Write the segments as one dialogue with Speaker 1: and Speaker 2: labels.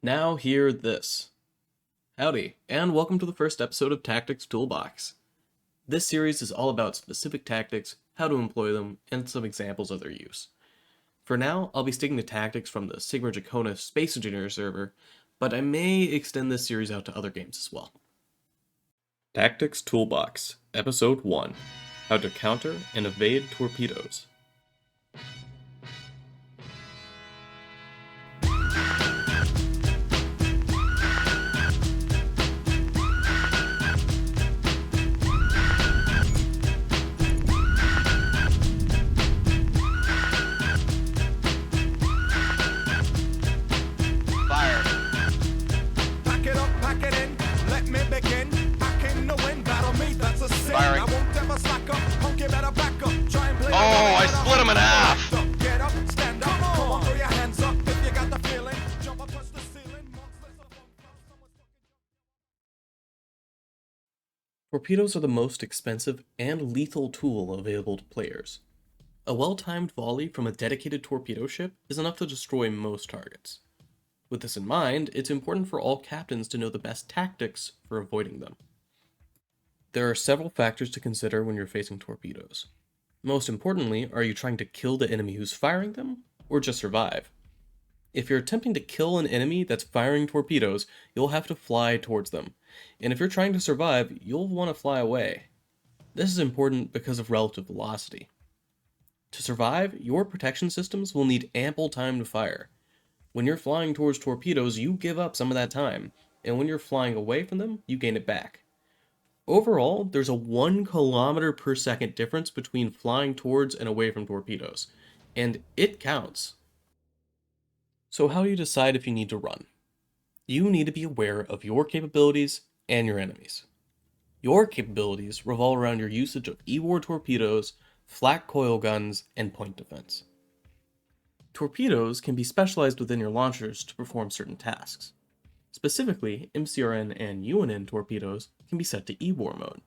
Speaker 1: Now hear this. Howdy, and welcome to the first episode of Tactics Toolbox. This series is all about specific tactics, how to employ them, and some examples of their use. For now, I'll be sticking to tactics from the Sigma Dracona Space Engineer server, but I may extend this series out to other games as well. Tactics Toolbox, Episode 1, How to Counter and Evade Torpedoes.
Speaker 2: Oh, I split him in half!
Speaker 1: Torpedoes are the most expensive and lethal tool available to players. A well-timed volley from a dedicated torpedo ship is enough to destroy most targets. With this in mind, it's important for all captains to know the best tactics for avoiding them. There are several factors to consider when you're facing torpedoes. Most importantly, are you trying to kill the enemy who's firing them, or just survive? If you're attempting to kill an enemy that's firing torpedoes, you'll have to fly towards them, and if you're trying to survive, you'll want to fly away. This is important because of relative velocity. To survive, your protection systems will need ample time to fire. When you're flying towards torpedoes, you give up some of that time, and when you're flying away from them, you gain it back. Overall, there's a 1 kilometer per second difference between flying towards and away from torpedoes, and it counts. So how do you decide if you need to run? You need to be aware of your capabilities and your enemies. Your capabilities revolve around your usage of E-war torpedoes, flak coil guns, and point defense. Torpedoes can be specialized within your launchers to perform certain tasks. Specifically, MCRN and UNN torpedoes can be set to E-war mode.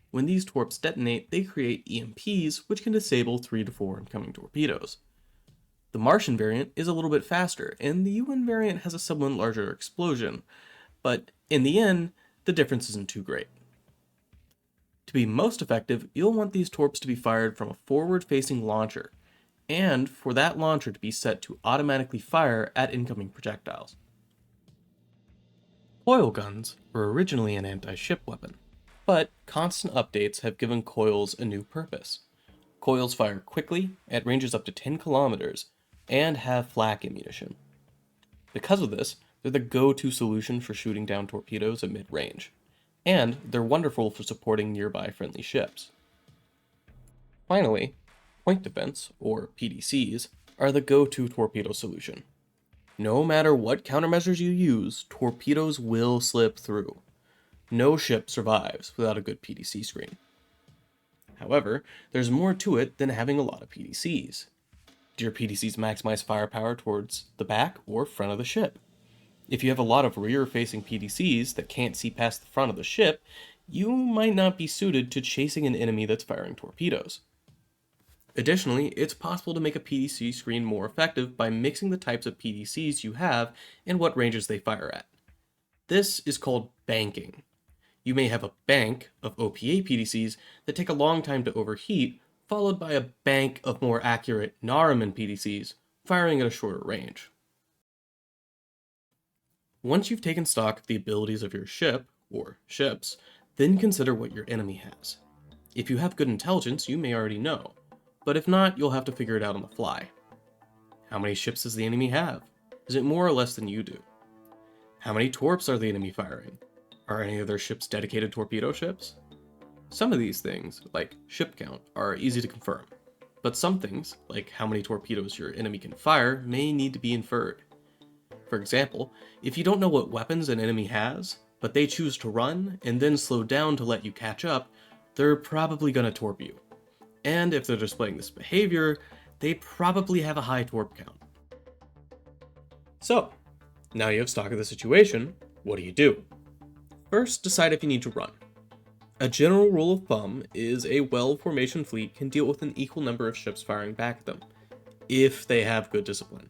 Speaker 1: When these torps detonate, they create EMPs, which can disable 3 to 4 incoming torpedoes. The Martian variant is a little bit faster, and the UN variant has a somewhat larger explosion, but in the end, the difference isn't too great. To be most effective, you'll want these torps to be fired from a forward-facing launcher, and for that launcher to be set to automatically fire at incoming projectiles. Coil guns were originally an anti-ship weapon, but constant updates have given coils a new purpose. Coils fire quickly, at ranges up to 10 kilometers, and have flak ammunition. Because of this, they're the go-to solution for shooting down torpedoes at mid-range, and they're wonderful for supporting nearby friendly ships. Finally, point defense, or PDCs, are the go-to torpedo solution. No matter what countermeasures you use, torpedoes will slip through. No ship survives without a good PDC screen. However, there's more to it than having a lot of PDCs. Do your PDCs maximize firepower towards the back or front of the ship? If you have a lot of rear-facing PDCs that can't see past the front of the ship, you might not be suited to chasing an enemy that's firing torpedoes. Additionally, it's possible to make a PDC screen more effective by mixing the types of PDCs you have and what ranges they fire at. This is called banking. You may have a bank of OPA PDCs that take a long time to overheat, followed by a bank of more accurate Nariman PDCs firing at a shorter range. Once you've taken stock of the abilities of your ship, or ships, then consider what your enemy has. If you have good intelligence, you may already know, but if not, you'll have to figure it out on the fly. How many ships does the enemy have? Is it more or less than you do? How many torps are the enemy firing? Are any of their ships dedicated torpedo ships? Some of these things, like ship count, are easy to confirm, but some things, like how many torpedoes your enemy can fire, may need to be inferred. For example, if you don't know what weapons an enemy has, but they choose to run and then slow down to let you catch up, they're probably going to torp you. And if they're displaying this behavior, they probably have a high torp count. So, now you have stock of the situation, what do? First, decide if you need to run. A general rule of thumb is a well-formation fleet can deal with an equal number of ships firing back at them, if they have good discipline.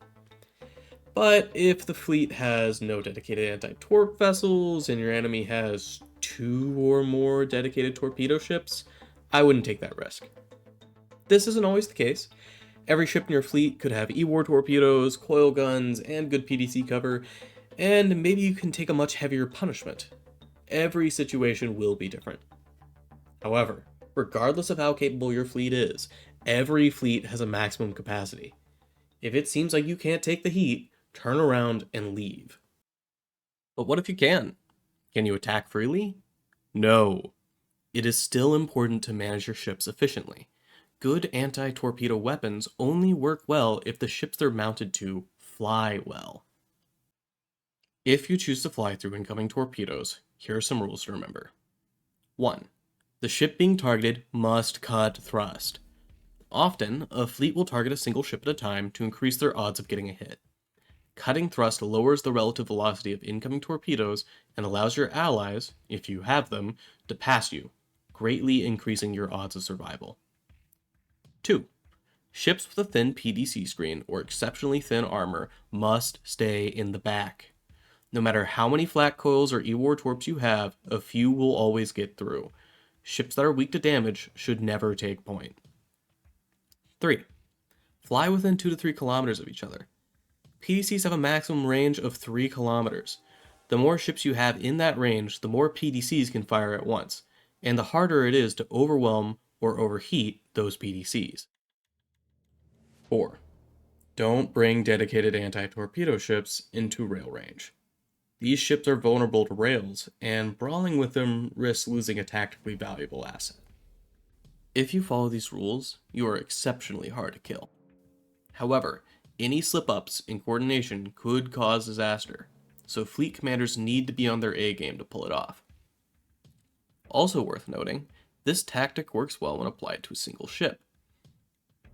Speaker 1: But if the fleet has no dedicated anti-torp vessels and your enemy has 2 or more dedicated torpedo ships, I wouldn't take that risk. This isn't always the case. Every ship in your fleet could have E-war torpedoes, coil guns, and good PDC cover, and maybe you can take a much heavier punishment. Every situation will be different. However, regardless of how capable your fleet is, every fleet has a maximum capacity. If it seems like you can't take the heat, turn around and leave. But what if you can? Can you attack freely? No. It is still important to manage your ships efficiently. Good anti-torpedo weapons only work well if the ships they're mounted to fly well. If you choose to fly through incoming torpedoes, here are some rules to remember. 1. The ship being targeted must cut thrust. Often, a fleet will target a single ship at a time to increase their odds of getting a hit. Cutting thrust lowers the relative velocity of incoming torpedoes and allows your allies, if you have them, to pass you, greatly increasing your odds of survival. 2. Ships with a thin PDC screen or exceptionally thin armor must stay in the back. No matter how many flat coils or E-war torps you have, a few will always get through. Ships that are weak to damage should never take point. 3. Fly within 2 to 3 kilometers of each other. PDCs have a maximum range of 3 kilometers. The more ships you have in that range, the more PDCs can fire at once, and the harder it is to overwhelm or overheat those PDCs. 4. Don't bring dedicated anti-torpedo ships into rail range. These ships are vulnerable to rails, and brawling with them risks losing a tactically valuable asset. If you follow these rules, you are exceptionally hard to kill. However, any slip-ups in coordination could cause disaster, so fleet commanders need to be on their A-game to pull it off. Also worth noting, this tactic works well when applied to a single ship.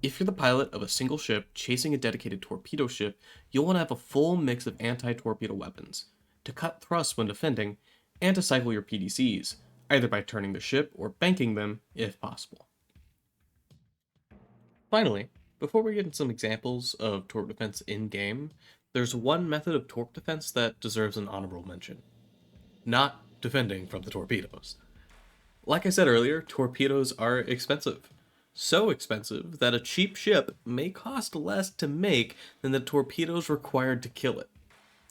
Speaker 1: If you're the pilot of a single ship chasing a dedicated torpedo ship, you'll want to have a full mix of anti-torpedo weapons, to cut thrusts when defending, and to cycle your PDCs, either by turning the ship or banking them if possible. Finally, before we get into some examples of torp defense in-game, there's one method of torp defense that deserves an honorable mention. Not defending from the torpedoes. Like I said earlier, torpedoes are expensive. So expensive that a cheap ship may cost less to make than the torpedoes required to kill it.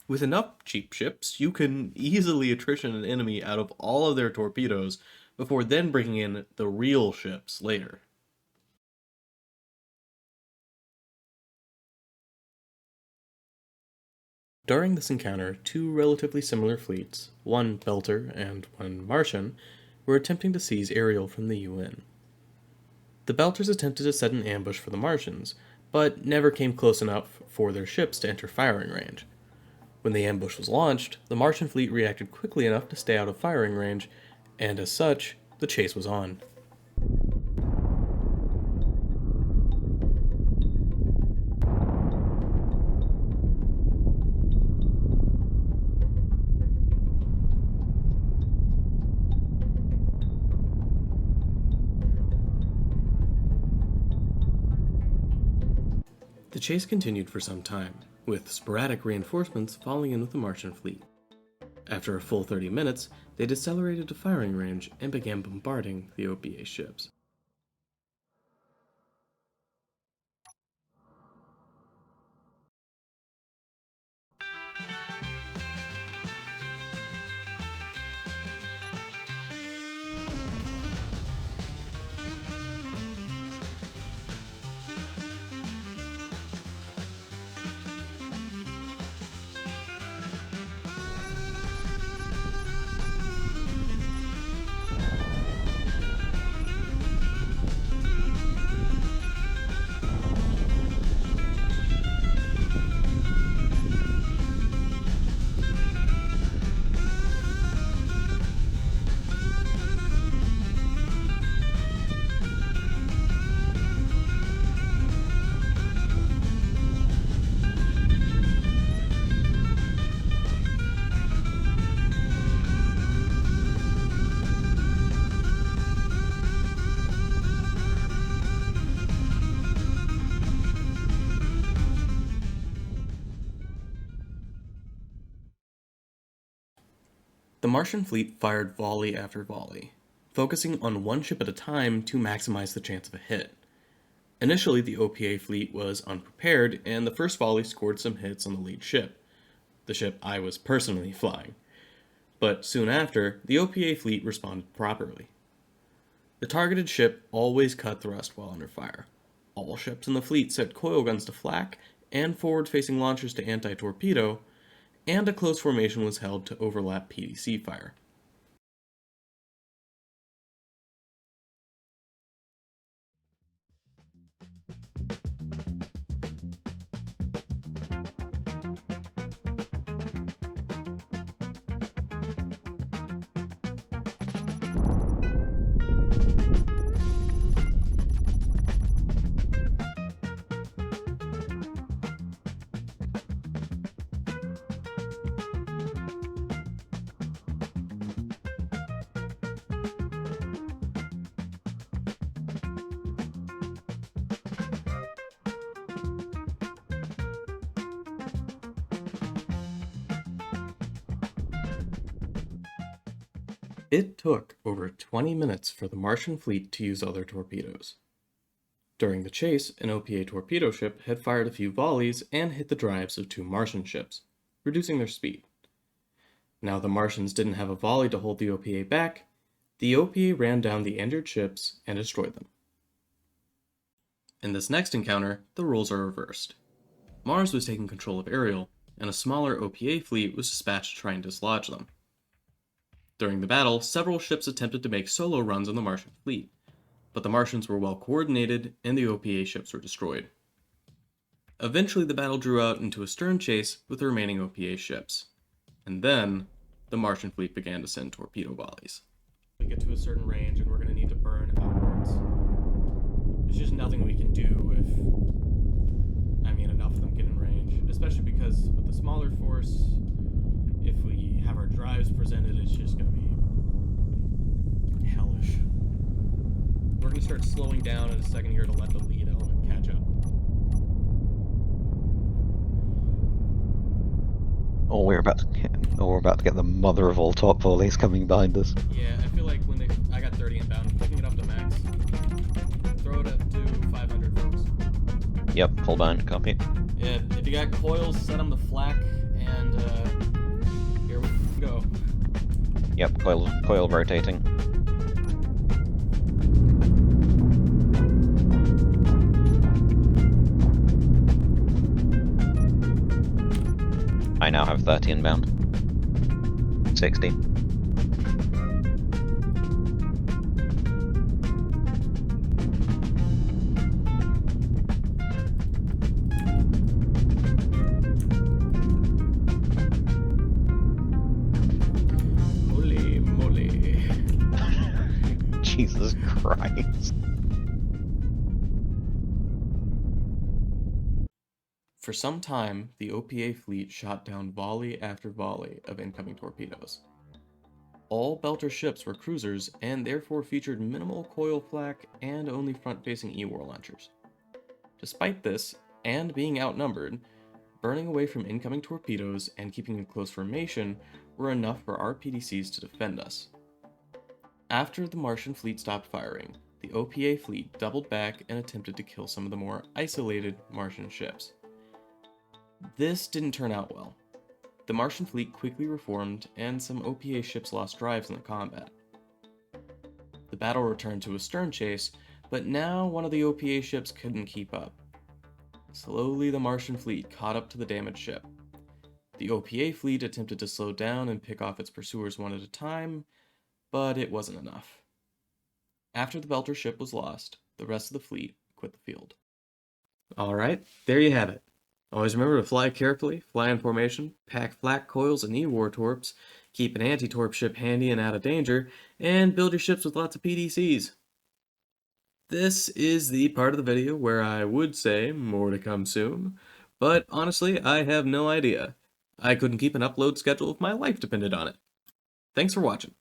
Speaker 1: With enough cheap ships, you can easily attrition an enemy out of all of their torpedoes before then bringing in the real ships later. During this encounter, 2 relatively similar fleets, one Belter and one Martian, were attempting to seize Ariel from the UN. The Belters attempted to set an ambush for the Martians, but never came close enough for their ships to enter firing range. When the ambush was launched, the Martian fleet reacted quickly enough to stay out of firing range, and as such, the chase was on. The chase continued for some time, with sporadic reinforcements falling in with the Martian fleet. After a full 30 minutes, they decelerated to firing range and began bombarding the OBA ships. The Martian fleet fired volley after volley, focusing on one ship at a time to maximize the chance of a hit. Initially, the OPA fleet was unprepared, and the first volley scored some hits on the lead ship, the ship I was personally flying. But soon after, the OPA fleet responded properly. The targeted ship always cut thrust while under fire. All ships in the fleet set coil guns to flak and forward-facing launchers to anti-torpedo, and a close formation was held to overlap PDC fire. It took over 20 minutes for the Martian fleet to use other torpedoes. During the chase, an OPA torpedo ship had fired a few volleys and hit the drives of two Martian ships, reducing their speed. Now the Martians didn't have a volley to hold the OPA back. The OPA ran down the injured ships and destroyed them. In this next encounter, the roles are reversed. Mars was taking control of Ariel, and a smaller OPA fleet was dispatched to try and dislodge them. During the battle, several ships attempted to make solo runs on the Martian fleet, but the Martians were well coordinated and the OPA ships were destroyed. Eventually the battle drew out into a stern chase with the remaining OPA ships, and then the Martian fleet began to send torpedo volleys. We get to a certain range and we're going to need to burn outwards. There's just nothing we can do if, enough of them get in range, especially because with the smaller force, if we have our drives presented, it's just going to be hellish. We're going to start slowing down in a second here to let the lead element catch up.
Speaker 3: We're about to get the mother of all top volleys coming behind us.
Speaker 1: Yeah, I feel like I got 30 inbound, picking it up to max. Throw it up to 500 folks.
Speaker 3: Yep, full bound, copy.
Speaker 1: Yeah, if you got coils, set them to flak, and here we go.
Speaker 3: Yep, coil rotating. I now have 30 inbound. 60.
Speaker 1: Holy moly.
Speaker 3: Jesus Christ.
Speaker 1: For some time, the OPA fleet shot down volley after volley of incoming torpedoes. All Belter ships were cruisers and therefore featured minimal coil flak and only front-facing E-war launchers. Despite this, and being outnumbered, burning away from incoming torpedoes and keeping in close formation were enough for our PDCs to defend us. After the Martian fleet stopped firing, the OPA fleet doubled back and attempted to kill some of the more isolated Martian ships. This didn't turn out well. The Martian fleet quickly reformed, and some OPA ships lost drives in the combat. The battle returned to a stern chase, but now one of the OPA ships couldn't keep up. Slowly, the Martian fleet caught up to the damaged ship. The OPA fleet attempted to slow down and pick off its pursuers one at a time, but it wasn't enough. After the Belter ship was lost, the rest of the fleet quit the field. Alright, there you have it. Always remember to fly carefully, fly in formation, pack flak coils and E-war torps, keep an anti-torp ship handy and out of danger, and build your ships with lots of PDCs. This is the part of the video where I would say more to come soon, but honestly, I have no idea. I couldn't keep an upload schedule if my life depended on it. Thanks for watching.